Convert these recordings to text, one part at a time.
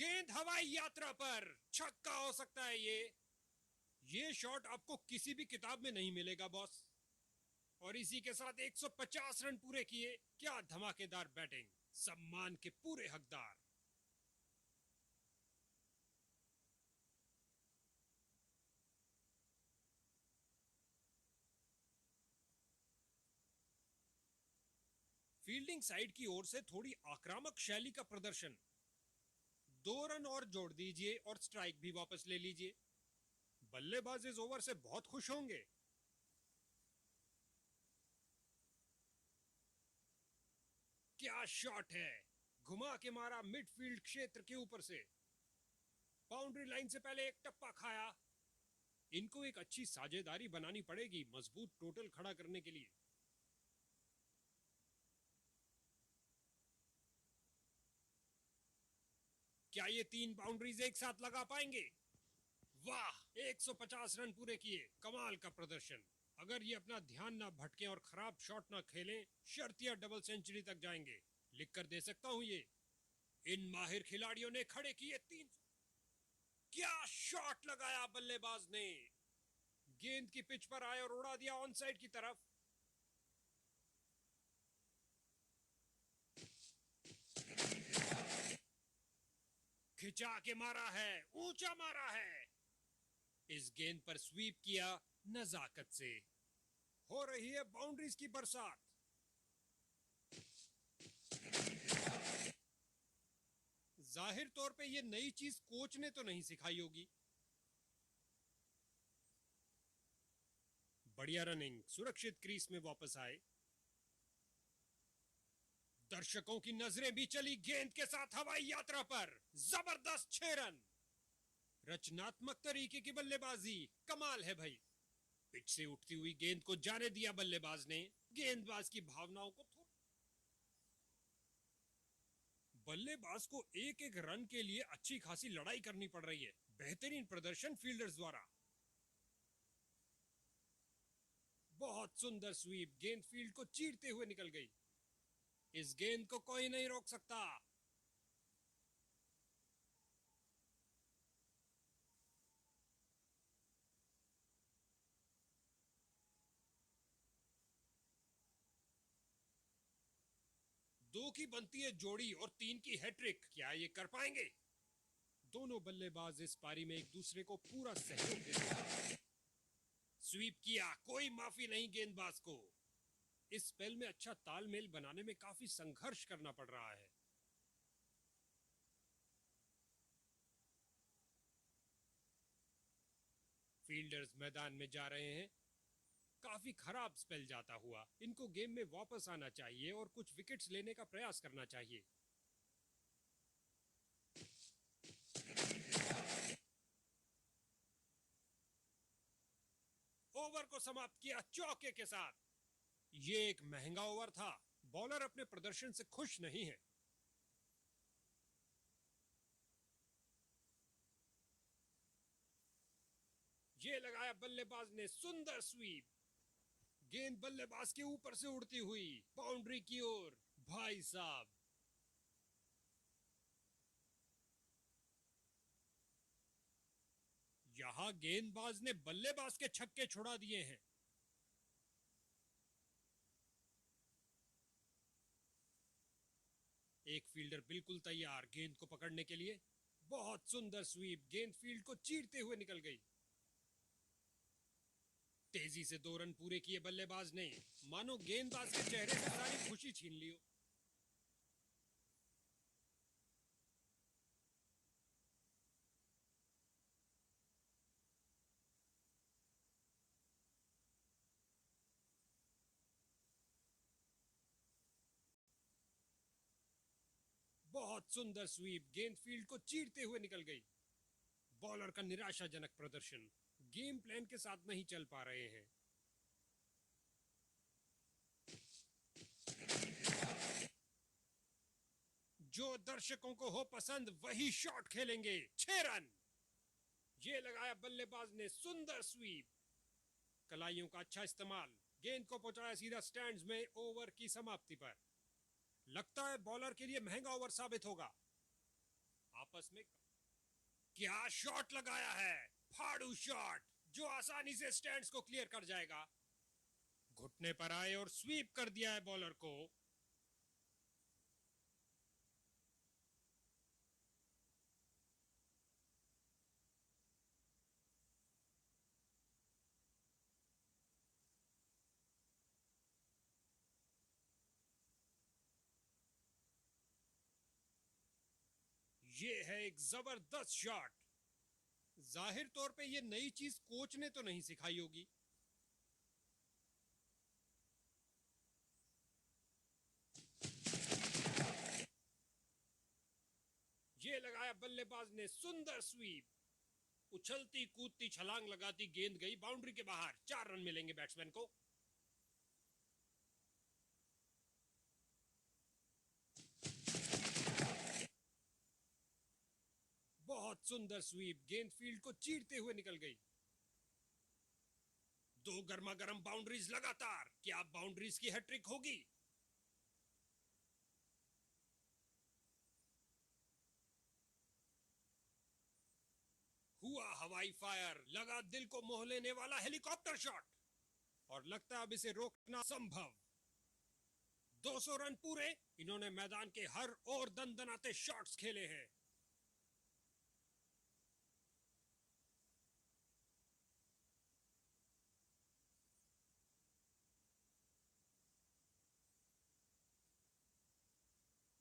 गेंद हवाई यात्रा पर, छक्का हो सकता है ये शॉट आपको किसी भी किताब में नहीं मिलेगा बॉस। और इसी के साथ 150 रन पूरे किए। क्या धमाकेदार बैटिंग, सम्मान के पूरे हकदार। फील्डिंग साइड की ओर से थोड़ी आक्रामक शैली का प्रदर्शन। 2 रन और जोड़ दीजिए और स्ट्राइक भी वापस ले लीजिए। बल्लेबाज इस ओवर से बहुत खुश होंगे। क्या शॉट है, घुमा के मारा मिडफील्ड क्षेत्र के ऊपर से। बाउंड्री लाइन से पहले एक टप्पा खाया। इनको एक अच्छी साझेदारी बनानी पड़ेगी मजबूत टोटल खड़ा करने के लिए। क्या ये 3 बाउंड्रीज एक साथ लगा पाएंगे? वाह, 150 रन पूरे किए, कमाल का प्रदर्शन। अगर ये अपना ध्यान ना भटके और खराब शॉट ना खेलें, शर्तिया डबल सेंचुरी तक जाएंगे। लिख कर दे सकता हूं ये। इन माहिर खिलाड़ियों ने खड़े किए 3। क्या शॉट लगाया बल्लेबाज ने। गेंद की पिच पर आए और उड़ा दिया ऑन साइड की तरफ। खिंचा के मारा है, ऊंचा मारा है। इस गेंद पर स्वीप किया नजाकत से। हो रही है बाउंड्रीज की बरसात। जाहिर तौर पे ये नई चीज कोच ने तो नहीं सिखाई होगी। बढ़िया रनिंग, सुरक्षित क्रीज में वापस आए। दर्शकों की नजरें भी चली गेंद के साथ हवाई यात्रा पर। जबरदस्त 6 रन। रचनात्मक तरीके की बल्लेबाजी, कमाल है भाई। पिच से उठती हुई गेंद को जाने दिया बल्लेबाज ने। गेंदबाज की भावनाओं को बल्लेबाज को एक एक रन के लिए अच्छी खासी लड़ाई करनी पड़ रही है। बेहतरीन प्रदर्शन फील्डर्स द्वारा। बहुत सुंदर स्वीप, गेंद फील्ड को चीरते हुए निकल गई। इस गेंद को कोई नहीं रोक सकता। दो की बनती है जोड़ी और 3 की हैट्रिक। क्या ये कर पाएंगे? दोनों बल्लेबाज इस पारी में एक दूसरे को पूरा सहयोग देते हैं। स्वीप किया, कोई माफी नहीं गेंदबाज को। इस स्पेल में अच्छा तालमेल बनाने में काफी संघर्ष करना पड़ रहा है। फील्डर्स मैदान में जा रहे हैं। काफी खराब स्पेल जाता हुआ। इनको गेम में वापस आना चाहिए और कुछ विकेट्स लेने का प्रयास करना चाहिए। ओवर को समाप्त किया चौके के साथ। ये एक महंगा ओवर था। बॉलर अपने प्रदर्शन से खुश नहीं है। ये लगाया बल्लेबाज ने, सुंदर स्वीप। गेंद बल्लेबाज के ऊपर से उड़ती हुई बाउंड्री की ओर। भाई साहब, यहां गेंदबाज ने बल्लेबाज के छक्के छुड़ा दिए हैं। एक फील्डर बिल्कुल तैयार गेंद को पकड़ने के लिए। बहुत सुंदर स्वीप, गेंद फील्ड को चीरते हुए निकल गई। तेजी से 2 रन पूरे किए बल्लेबाज ने। मानो गेंदबाज के चेहरे से सारी खुशी छीन ली हो। बहुत सुंदर स्वीप, गेंद फील्ड को चीरते हुए निकल गई। बॉलर का निराशाजनक प्रदर्शन, गेम प्लान के साथ नहीं चल पा रहे हैं। जो दर्शकों को हो पसंद वही शॉट खेलेंगे। 6 रन। ये लगाया बल्लेबाज ने, सुंदर स्वीप। कलाइयों का अच्छा इस्तेमाल, गेंद को पहुंचाया सीधा स्टैंड्स में। ओवर की समाप्ति पर लगता है बॉलर के लिए महंगा ओवर साबित होगा। आपस में क्या शॉट लगाया है, फाड़ू शॉट जो आसानी से स्टैंड्स को क्लियर कर जाएगा। घुटने पर आए और स्वीप कर दिया है बॉलर को। ये है एक जबरदस्त शॉट। जाहिर तौर पे ये नई चीज कोच ने तो नहीं सिखाई होगी। ये लगाया बल्लेबाज ने, सुंदर स्वीप। उछलती कूदती छलांग लगाती गेंद गई बाउंड्री के बाहर। 4 रन मिलेंगे बैट्समैन को। बहुत सुंदर स्वीप, गेंद फील्ड को चीरते हुए निकल गई। 2 गर्मा गर्म बाउंड्रीज लगातार। क्या बाउंड्रीज की हैट्रिक होगी? हुआ हवाई फायर, लगा दिल को मोह लेने वाला हेलीकॉप्टर शॉट। और लगता है अब इसे रोकना संभव। 200 रन पूरे। इन्होंने मैदान के हर ओर दनदनाते शॉट्स खेले हैं।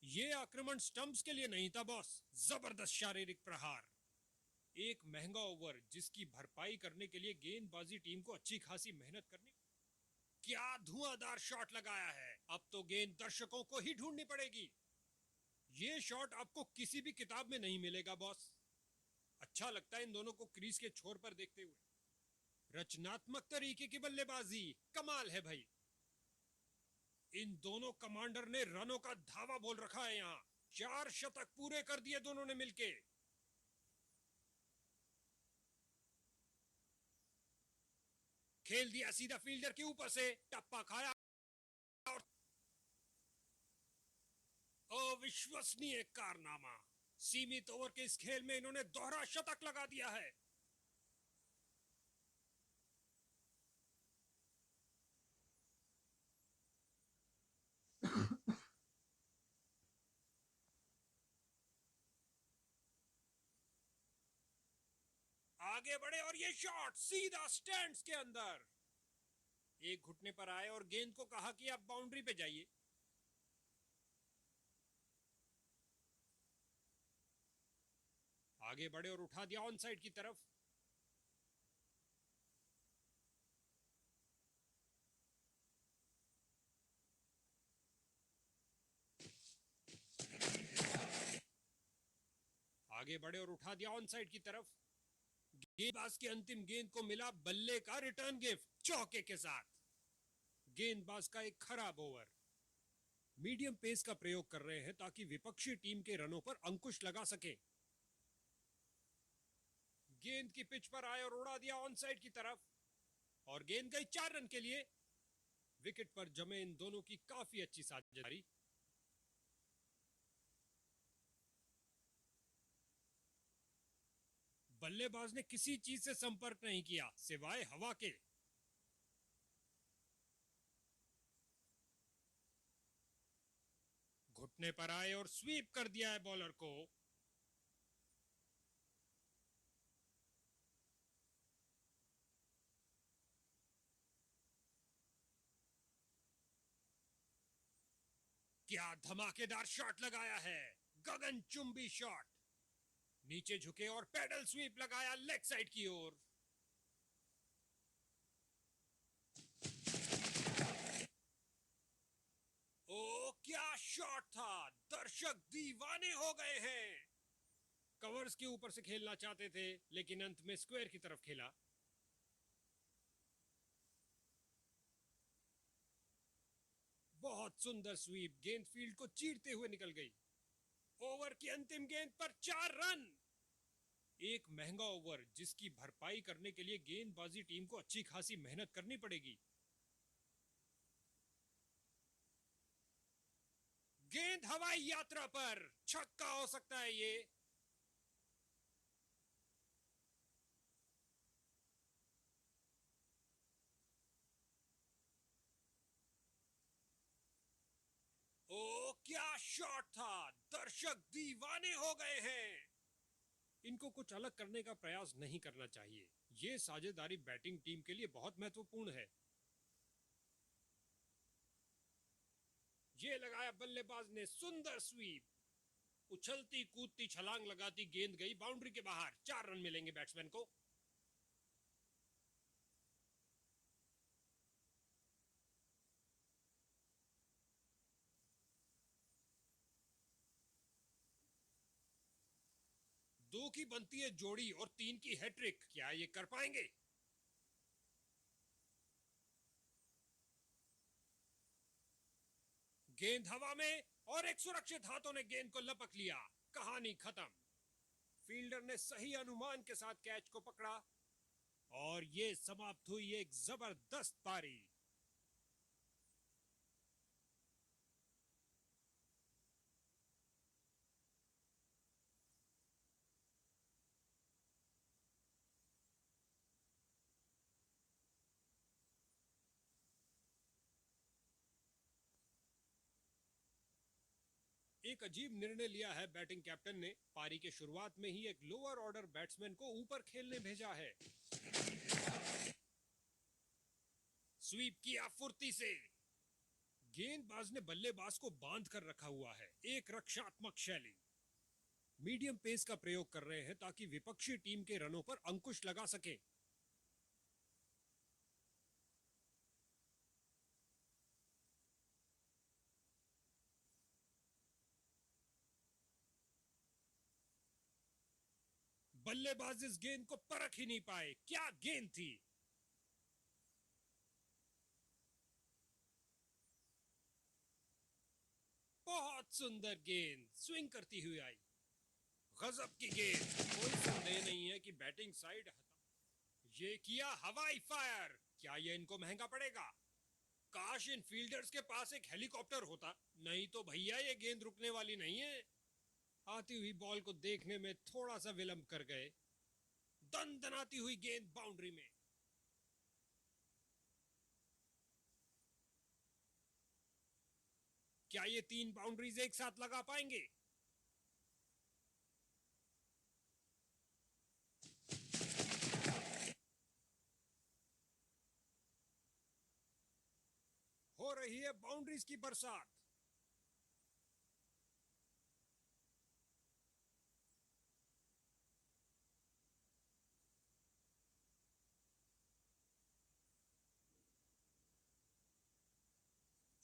ये आक्रमण स्टंप्स के लिए नहीं था बॉस, जबरदस्त शारीरिक प्रहार। एक महंगा ओवर जिसकी भरपाई करने के लिए गेंदबाजी टीम को अच्छी खासी मेहनत करनी। क्या धुआंधार शॉट लगाया है। अब तो गेंद दर्शकों को ही ढूंढनी पड़ेगी। ये शॉट आपको किसी भी किताब में नहीं मिलेगा बॉस। अच्छा लगता है इन दोनों को क्रीज के छोर पर देखते हुए। रचनात्मक तरीके की बल्लेबाजी, कमाल है भाई। इन दोनों कमांडर ने रनों का धावा बोल रखा है यहाँ। 4 शतक पूरे कर दिए दोनों ने मिलके। खेल दिया सीधा फील्डर के ऊपर से, टप्पा खाया और अविश्वसनीय कारनामा। सीमित ओवर के इस खेल में इन्होंने दोहरा शतक लगा दिया है। आगे बढ़े और ये शॉट सीधा स्टैंड्स के अंदर। एक घुटने पर आए और गेंद को कहा कि आप बाउंड्री पे जाइए। आगे बढ़े और उठा दिया ऑन साइड की तरफ। आगे बढ़े और उठा दिया ऑन साइड की तरफ। गेंदबाज की अंतिम गेंद को मिला बल्ले का रिटर्न गिफ्ट चौके के साथ। गेंदबाज का एक खराब ओवर। मीडियम पेस का प्रयोग कर रहे हैं ताकि विपक्षी टीम के रनों पर अंकुश लगा सके। गेंद की पिच पर आए और उड़ा दिया ऑन साइड की तरफ। और गेंद गई 4 रन के लिए। विकेट पर जमे इन दोनों की काफी अच्छी साझेदारी। बल्लेबाज ने किसी चीज से संपर्क नहीं किया सिवाय हवा के। घुटने पर आए और स्वीप कर दिया है बॉलर को। क्या धमाकेदार शॉट लगाया है, गगनचुंबी शॉट। नीचे झुके और पैडल स्वीप लगाया लेग साइड की ओर। ओ क्या शॉट था, दर्शक दीवाने हो गए हैं। कवर्स के ऊपर से खेलना चाहते थे लेकिन अंत में स्क्वायर की तरफ खेला। बहुत सुंदर स्वीप, गेंद फील्ड को चीरते हुए निकल गई। ओवर की अंतिम गेंद पर 4 रन। एक महंगा ओवर जिसकी भरपाई करने के लिए गेंदबाजी टीम को अच्छी खासी मेहनत करनी पड़ेगी। गेंद हवाई यात्रा पर, छक्का हो सकता है ये। क्या शॉट था! दर्शक दीवाने हो गए हैं। इनको कुछ अलग करने का प्रयास नहीं करना चाहिए। ये साझेदारी बैटिंग टीम के लिए बहुत महत्वपूर्ण है। ये लगाया बल्लेबाज ने सुंदर स्वीप। उछलती कूदती छलांग लगाती गेंद गई बाउंड्री के बाहर। 4 रन मिलेंगे बैट्समैन को। दो की बनती है जोड़ी और 3 की हैट्रिक। क्या ये कर पाएंगे? गेंद हवा में और एक सुरक्षित हाथों ने गेंद को लपक लिया। कहानी खत्म। फील्डर ने सही अनुमान के साथ कैच को पकड़ा और ये समाप्त हुई एक जबरदस्त पारी। एक अजीब निर्णय लिया है बैटिंग कैप्टन ने। पारी के शुरुआत में ही एक लोअर ऑर्डर बैट्समैन को ऊपर खेलने भेजा है। स्वीप किया फुर्ती से। गेंदबाज ने बल्लेबाज को बांध कर रखा हुआ है। एक रक्षात्मक शैली। मीडियम पेस का प्रयोग कर रहे हैं ताकि विपक्षी टीम के रनों पर अंकुश लगा सके। बल्लेबाज इस गेंद को परख ही नहीं पाए। क्या गेंद थी! बहुत सुंदर गेंद स्विंग करती हुई आई। गजब की गेंद। कोई संदेह नहीं है कि बैटिंग साइड ये किया हवाई फायर। क्या ये इनको महंगा पड़ेगा? काश इन फील्डर्स के पास एक हेलीकॉप्टर होता। नहीं तो भैया ये गेंद रुकने वाली नहीं है। आती हुई बॉल को देखने में थोड़ा सा विलंब कर गए। दनदनाती हुई गेंद बाउंड्री में। क्या ये 3 बाउंड्रीज एक साथ लगा पाएंगे? हो रही है बाउंड्रीज की बरसात।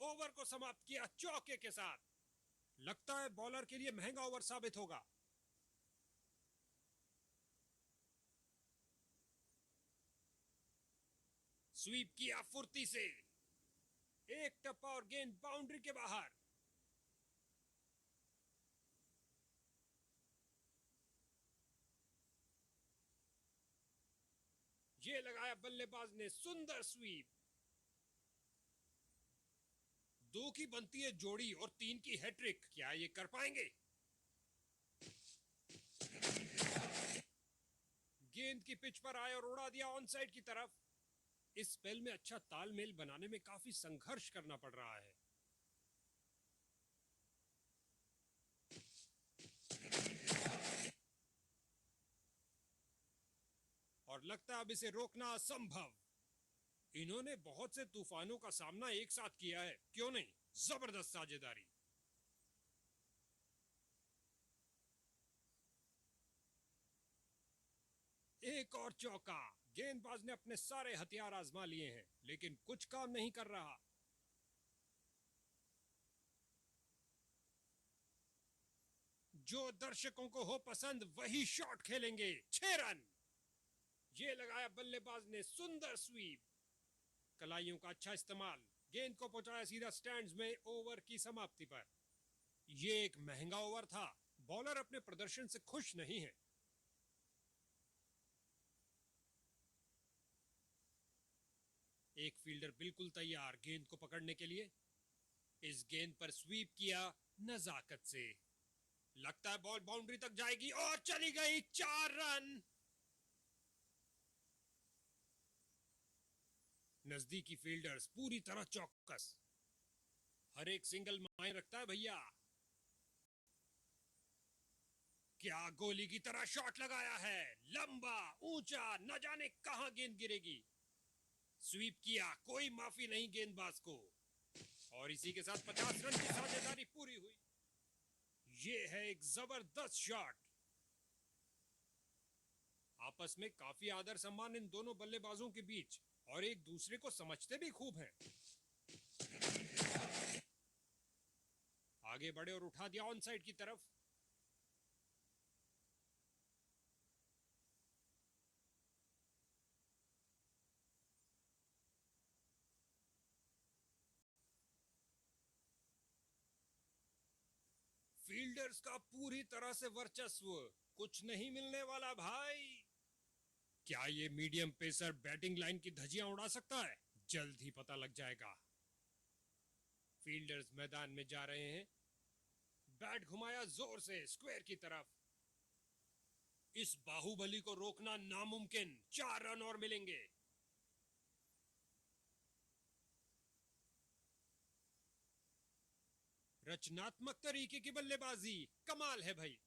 ओवर को समाप्त किया चौके के साथ। लगता है बॉलर के लिए महंगा ओवर साबित होगा। स्वीप किया फुर्ती से। एक टप्पा और गेंद बाउंड्री के बाहर। ये लगाया बल्लेबाज ने सुंदर स्वीप। 2 की बनती है जोड़ी और 3 की हैट्रिक। क्या ये कर पाएंगे? गेंद की पिच पर आए और उड़ा दिया ऑन साइड की तरफ। इस स्पेल में अच्छा तालमेल बनाने में काफी संघर्ष करना पड़ रहा है। और लगता है अब इसे रोकना असंभव। इन्होंने बहुत से तूफानों का सामना एक साथ किया है। क्यों नहीं? जबरदस्त साझेदारी। एक और चौका। गेंदबाज ने अपने सारे हथियार आजमा लिए हैं लेकिन कुछ काम नहीं कर रहा। जो दर्शकों को हो पसंद वही शॉट खेलेंगे। 6 रन। ये लगाया बल्लेबाज ने सुंदर स्वीप। कलाइयों का अच्छा इस्तेमाल। गेंद को पहुंचाया सीधा स्टैंड्स में ओवर की समाप्ति पर। यह एक महंगा ओवर था। बॉलर अपने प्रदर्शन से खुश नहीं है। एक फील्डर बिल्कुल तैयार गेंद को पकड़ने के लिए। इस गेंद पर स्वीप किया नजाकत से। लगता है बॉल बाउंड्री तक जाएगी और चली गई। 4 रन। नजदीकी फील्डर्स पूरी तरह चौकस। हर एक सिंगल मायने रखता है भैया। क्या गोली की तरह शॉट लगाया है, लंबा ऊंचा, न जाने कहां गेंद गिरेगी। स्वीप किया, कोई माफी नहीं गेंदबाज को। और इसी के साथ 50 रन की साझेदारी पूरी हुई। ये है एक जबरदस्त शॉट। आपस में काफी आदर सम्मान इन दोनों बल्लेबाजों के बीच, और एक दूसरे को समझते भी खूब हैं। आगे बढ़े और उठा दिया ऑन साइड की तरफ। फील्डर्स का पूरी तरह से वर्चस्व, कुछ नहीं मिलने वाला भाई। क्या ये मीडियम पेसर बैटिंग लाइन की धज्जियां उड़ा सकता है? जल्द ही पता लग जाएगा। फील्डर्स मैदान में जा रहे हैं। बैट घुमाया जोर से स्क्वायर की तरफ। इस बाहुबली को रोकना नामुमकिन। 4 रन और मिलेंगे। रचनात्मक तरीके की बल्लेबाजी, कमाल है भाई।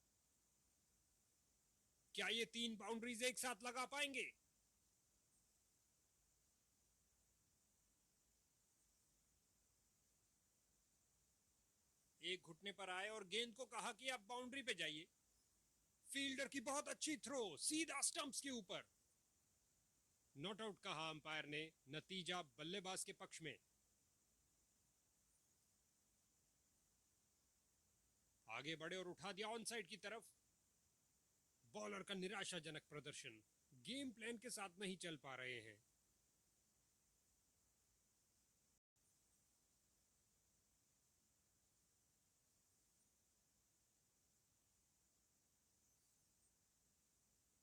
क्या ये 3 बाउंड्रीज एक साथ लगा पाएंगे? एक घुटने पर आए और गेंद को कहा कि आप बाउंड्री पे जाइए। फील्डर की बहुत अच्छी थ्रो, सीधा स्टंप्स के ऊपर। नॉट आउट कहा अंपायर ने, नतीजा बल्लेबाज के पक्ष में। आगे बढ़े और उठा दिया ऑन साइड की तरफ। बॉलर का निराशाजनक प्रदर्शन, गेम प्लान के साथ नहीं चल पा रहे हैं।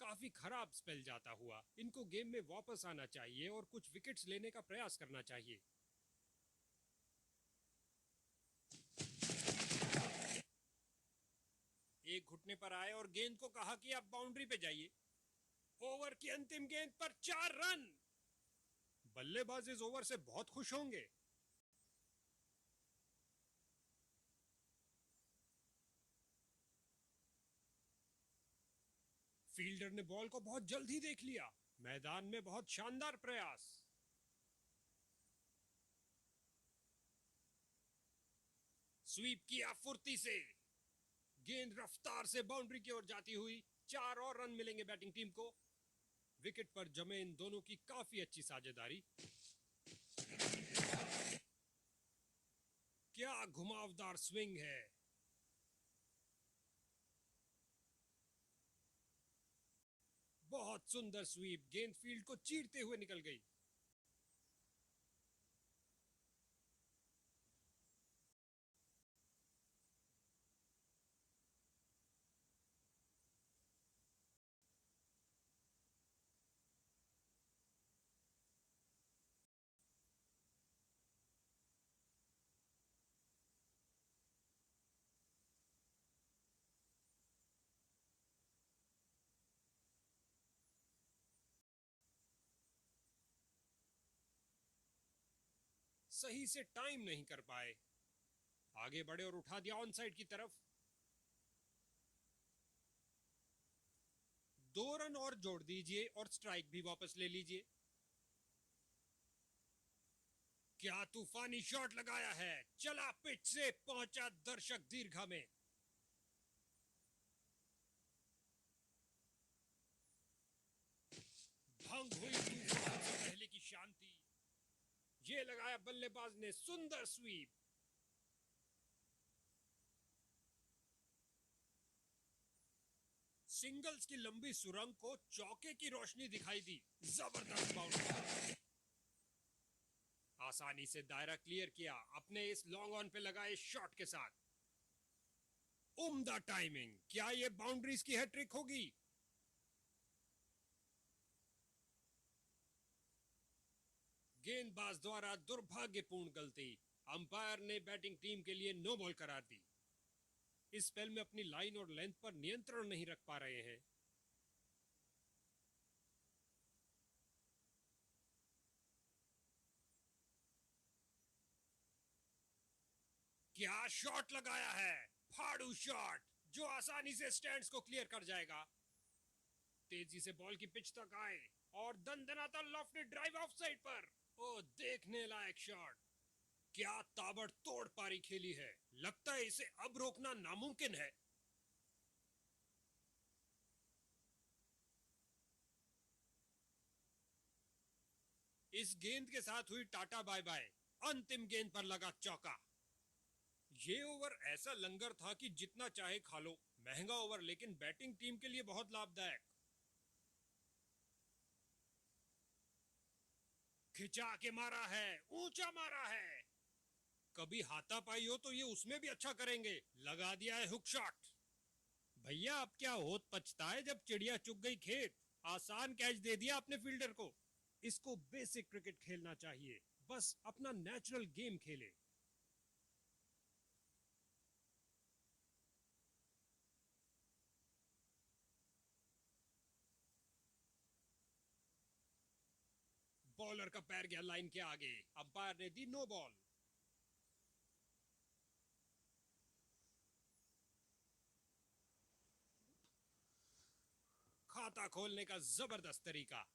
काफी खराब स्पेल जाता हुआ, इनको गेम में वापस आना चाहिए और कुछ विकेट्स लेने का प्रयास करना चाहिए। एक घुटने पर आए और गेंद को कहा कि आप बाउंड्री पे जाइए। ओवर की अंतिम गेंद पर 4 रन। बल्लेबाज इस ओवर से बहुत खुश होंगे। फील्डर ने बॉल को बहुत जल्द ही देख लिया। मैदान में बहुत शानदार प्रयास। स्वीप किया फुर्ती से। गेंद रफ्तार से बाउंड्री की ओर जाती हुई। 4 और रन मिलेंगे बैटिंग टीम को। विकेट पर जमे इन दोनों की काफी अच्छी साझेदारी। क्या घुमावदार स्विंग है। बहुत सुंदर स्वीप, गेंद फील्ड को चीरते हुए निकल गई। सही से टाइम नहीं कर पाए। आगे बढ़े और उठा दिया ऑन साइड की तरफ। 2 रन और जोड़ दीजिए और स्ट्राइक भी वापस ले लीजिए। क्या तूफानी शॉट लगाया है, चला पिच से, पहुंचा दर्शक दीर्घा में। भंग हुई तूफान से पहले की शांति। ये लगाया बल्लेबाज ने सुंदर स्वीप। सिंगल्स की लंबी सुरंग को चौके की रोशनी दिखाई दी। जबरदस्त बाउंड्री। आसानी से दायरा क्लियर किया अपने इस लॉन्ग ऑन पे लगाए शॉट के साथ। उम्दा टाइमिंग। क्या ये बाउंड्रीज की हैट्रिक होगी? गेंदबाज द्वारा दुर्भाग्यपूर्ण गलती। अंपायर ने बैटिंग टीम के लिए नो बॉल करार दी। इस स्पेल में अपनी लाइन और लेंथ पर नियंत्रण नहीं रख पा रहे हैं। क्या शॉट लगाया है, फाड़ू शॉट जो आसानी से स्टैंड्स को क्लियर कर जाएगा। तेजी से बॉल की पिच तक आए और दंदनाता लॉफ्टेड ड्राइव ऑफ साइड पर। ओ देखने लायक शॉट। क्या ताबड़तोड़ पारी खेली है। लगता है इसे अब रोकना नामुमकिन है। इस गेंद के साथ हुई टाटा बाय बाय। अंतिम गेंद पर लगा चौका। ये ओवर ऐसा लंगर था कि जितना चाहे खा लो। महंगा ओवर लेकिन बैटिंग टीम के लिए बहुत लाभदायक। खिंचा के मारा है, ऊंचा मारा है। कभी हाथापाई हो तो ये उसमें भी अच्छा करेंगे। लगा दिया है हुक शॉट। भैया अब क्या होत पछता है जब चिड़िया चुग गई खेत। आसान कैच दे दिया अपने फील्डर को। इसको बेसिक क्रिकेट खेलना चाहिए। बस अपना नेचुरल गेम खेले। बॉलर का पैर गया लाइन के आगे। अंपायर ने दी नो बॉल। खाता खोलने का जबरदस्त तरीका।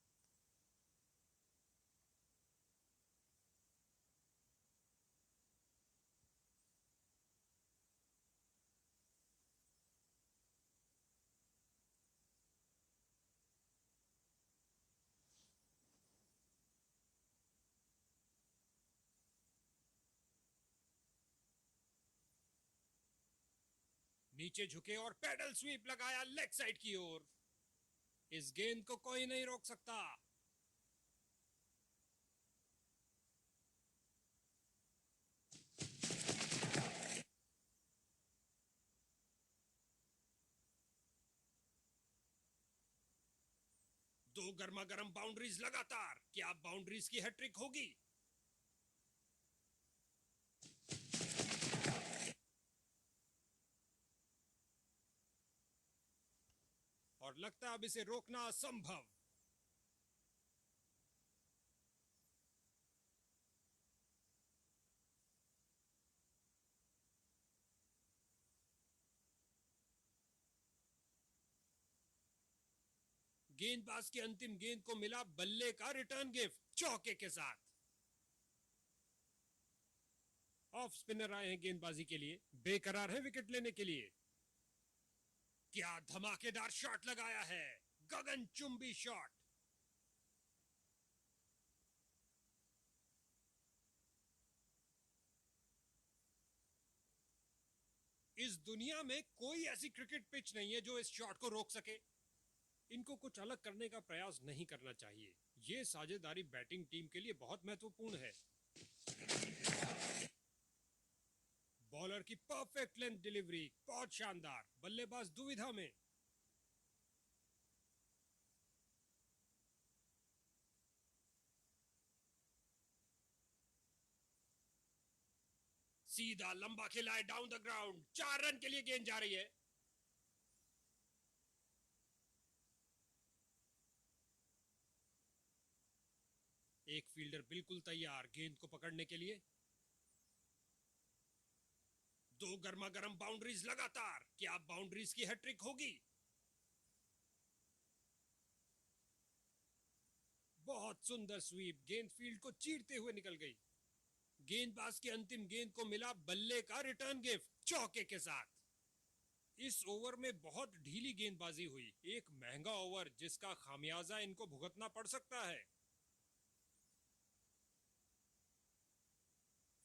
नीचे झुके और पैडल स्वीप लगाया लेग साइड की ओर। इस गेंद को कोई नहीं रोक सकता। दो गर्मा गर्म बाउंड्रीज लगातार। क्या बाउंड्रीज की हैट्रिक होगी। और लगता है अब इसे रोकना असंभव। गेंदबाज की अंतिम गेंद को मिला बल्ले का रिटर्न गिफ्ट चौके के साथ। ऑफ स्पिनर आए हैं गेंदबाजी के लिए। बेकरार है विकेट लेने के लिए। क्या धमाकेदार शॉट लगाया है। गगनचुंबी शॉट। इस दुनिया में कोई ऐसी क्रिकेट पिच नहीं है जो इस शॉट को रोक सके। इनको कुछ अलग करने का प्रयास नहीं करना चाहिए। ये साझेदारी बैटिंग टीम के लिए बहुत महत्वपूर्ण है। बॉलर की परफेक्ट लेंथ डिलीवरी बहुत शानदार। बल्लेबाज दुविधा में। सीधा लंबा खिलाए डाउन द ग्राउंड। 4 रन के लिए गेंद जा रही है। एक फील्डर बिल्कुल तैयार गेंद को पकड़ने के लिए। दो गर्मा गर्म बाउंड्रीज लगातार। क्या बाउंड्रीज की हैट्रिक होगी। बहुत सुंदर स्वीप। गेंद फील्ड को चीरते हुए निकल गई। गेंदबाज की अंतिम गेंद को मिला बल्ले का रिटर्न गिफ्ट चौके के साथ। इस ओवर में बहुत ढीली गेंदबाजी हुई। एक महंगा ओवर जिसका खामियाजा इनको भुगतना पड़ सकता है।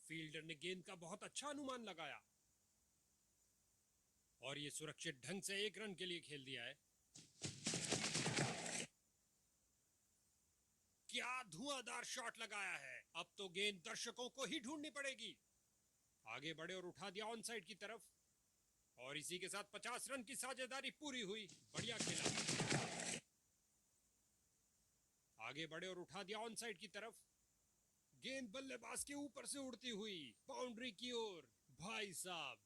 फील्डर ने गेंद का बहुत अच्छा अनुमान लगाया और ये सुरक्षित ढंग से 1 रन के लिए खेल दिया है। क्या धुआंधार शॉट लगाया है। अब तो गेंद दर्शकों को ही ढूंढनी पड़ेगी। आगे बढ़े और उठा दिया ऑन साइड की तरफ। और इसी के साथ 50 रन की साझेदारी पूरी हुई। बढ़िया खेला। आगे बढ़े और उठा दिया ऑन साइड की तरफ। गेंद बल्लेबाज के ऊपर से उड़ती हुई बाउंड्री की ओर। भाई साहब।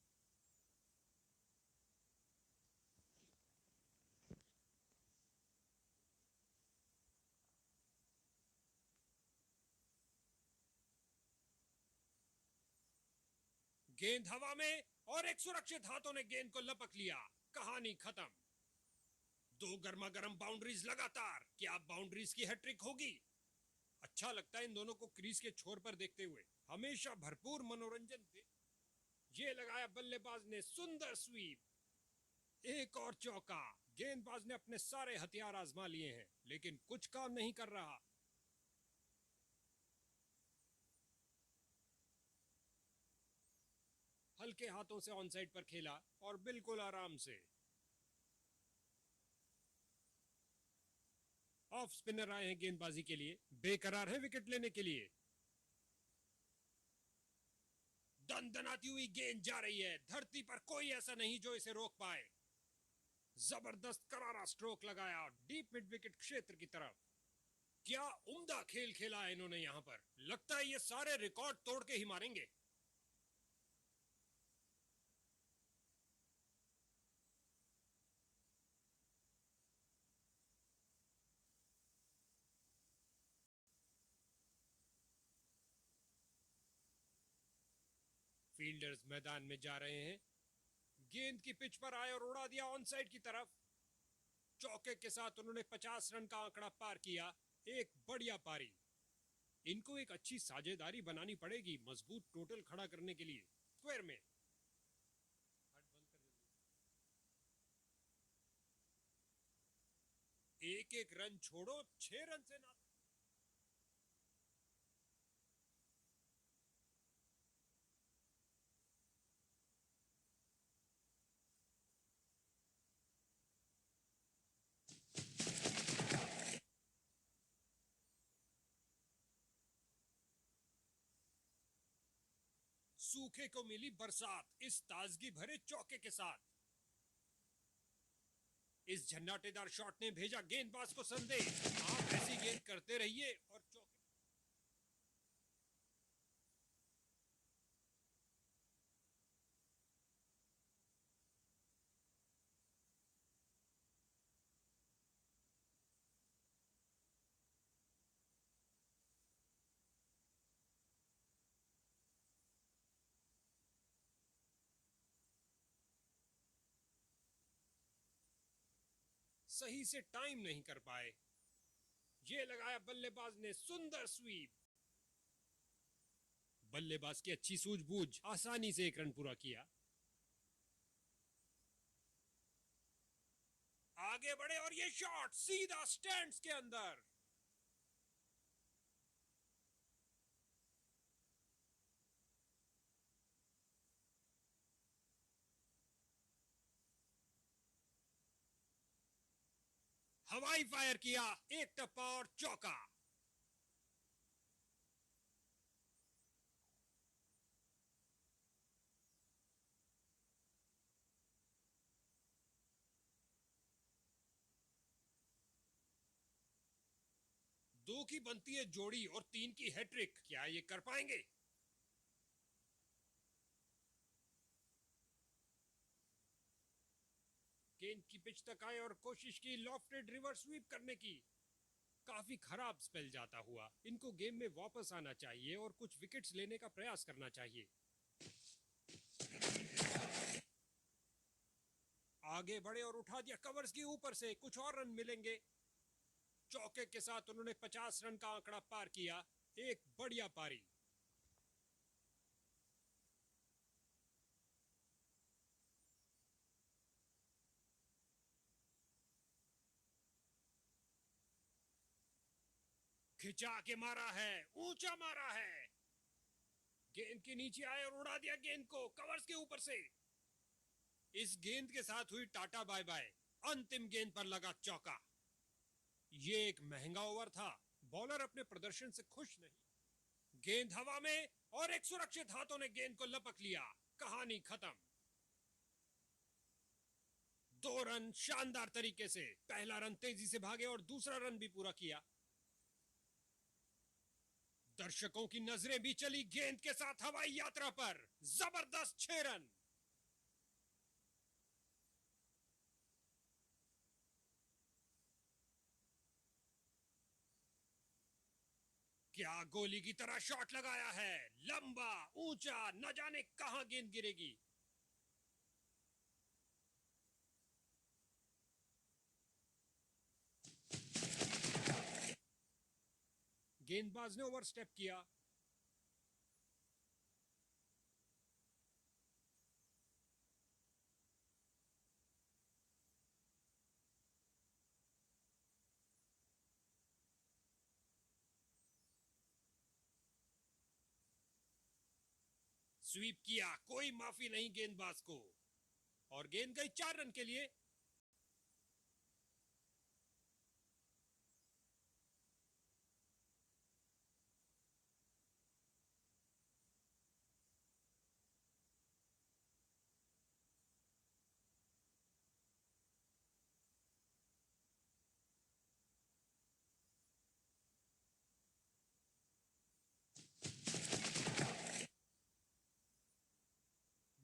गेंद हवा में और एक सुरक्षित हाथों ने गेंद को लपक लिया। कहानी खत्म। दो गर्मा गर्म बाउंड्रीज लगातार। क्या बाउंड्रीज की हैट्रिक होगी? अच्छा लगता है इन दोनों को क्रीज के छोर पर देखते हुए। हमेशा भरपूर मनोरंजन दे। ये लगाया बल्लेबाज ने, सुंदर स्वीप। एक और चौका। गेंदबाज ने अपने सारे हथियार आजमा लिए हैं, लेकिन कुछ काम नहीं कर रहा। हल्के हाथों से ऑन साइड पर खेला और बिल्कुल आराम से। ऑफ स्पिनर आए हैं गेंदबाजी के लिए, बेकरार है विकेट लेने के लिए। दनदनाती हुई गेंद जा रही है। धरती पर कोई ऐसा नहीं जो इसे रोक पाए। जबरदस्त करारा स्ट्रोक लगाया डीप मिड विकेट क्षेत्र की तरफ। क्या उम्दा खेल खेला है इन्होंने यहां पर। लगता है ये सारे रिकॉर्ड तोड़ के ही मारेंगे। फील्डर्स मैदान में जा रहे हैं। गेंद की पिच पर आए और उड़ा दिया ऑन साइड की तरफ। चौके के साथ उन्होंने 50 रन का आंकड़ा पार किया। एक बढ़िया पारी। इनको एक अच्छी साझेदारी बनानी पड़ेगी मजबूत टोटल खड़ा करने के लिए। स्क्वायर में एक एक रन छोड़ो, 6 रन से ना। सूखे को मिली बरसात इस ताजगी भरे चौके के साथ। इस झन्नाटेदार शॉट ने भेजा गेंदबाज को संदेश, आप ऐसी गेंद करते रहिए और चौके। सही से टाइम नहीं कर पाए। ये लगाया बल्लेबाज ने, सुंदर स्वीप। बल्लेबाज की अच्छी सूझबूझ, आसानी से एक रन पूरा किया। आगे बढ़े और ये शॉट सीधा स्टैंड्स के अंदर। हवाई फायर किया, एक टप्पा और चौका। दो की बनती है जोड़ी और 3 की हैट्रिक। क्या ये कर पाएंगे? गेंद की पिच तक आए और कोशिश की लॉफ्टेड रिवर्स स्वीप करने की। काफी खराब स्पेल जाता हुआ। इनको गेम में वापस आना चाहिए और कुछ विकेट्स लेने का प्रयास करना चाहिए। आगे बढ़े और उठा दिया कवर्स के ऊपर से। कुछ और रन मिलेंगे। चौके के साथ उन्होंने 50 रन का आंकड़ा पार किया। एक बढ़िया पारी। खिंचा के मारा है, ऊंचा मारा है। गेंद के नीचे आए और उड़ा दिया गेंद को कवर्स के ऊपर से। इस गेंद के साथ हुई टाटा बाय बाय। अंतिम गेंद पर लगा चौका। ये एक महंगा ओवर था। बॉलर अपने प्रदर्शन से खुश नहीं। गेंद हवा में और एक सुरक्षित हाथों ने गेंद को लपक लिया। कहानी खत्म। 2 रन शानदार तरीके से। पहला रन तेजी से भागे और दूसरा रन भी पूरा किया। दर्शकों की नजरें भी चली गेंद के साथ हवाई यात्रा पर। जबरदस्त 6 रन। क्या गोली की तरह शॉट लगाया है, लंबा ऊंचा, न जाने कहां गेंद गिरेगी। गेंदबाज ने ओवरस्टेप किया। स्वीप किया, कोई माफी नहीं गेंदबाज को, और गेंद गई 4 रन के लिए।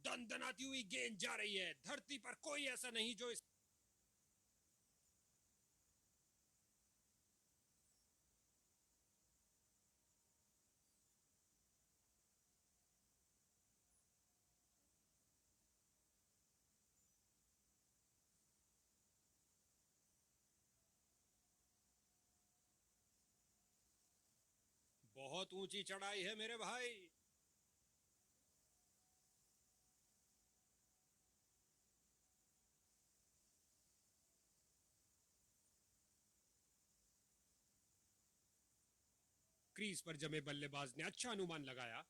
दनदनाती हुई गेंद जा रही है, धरती पर कोई ऐसा नहीं जो इस बहुत ऊंची चढ़ाई है मेरे भाई। क्रीज पर जमे बल्लेबाज ने अच्छा अनुमान लगाया।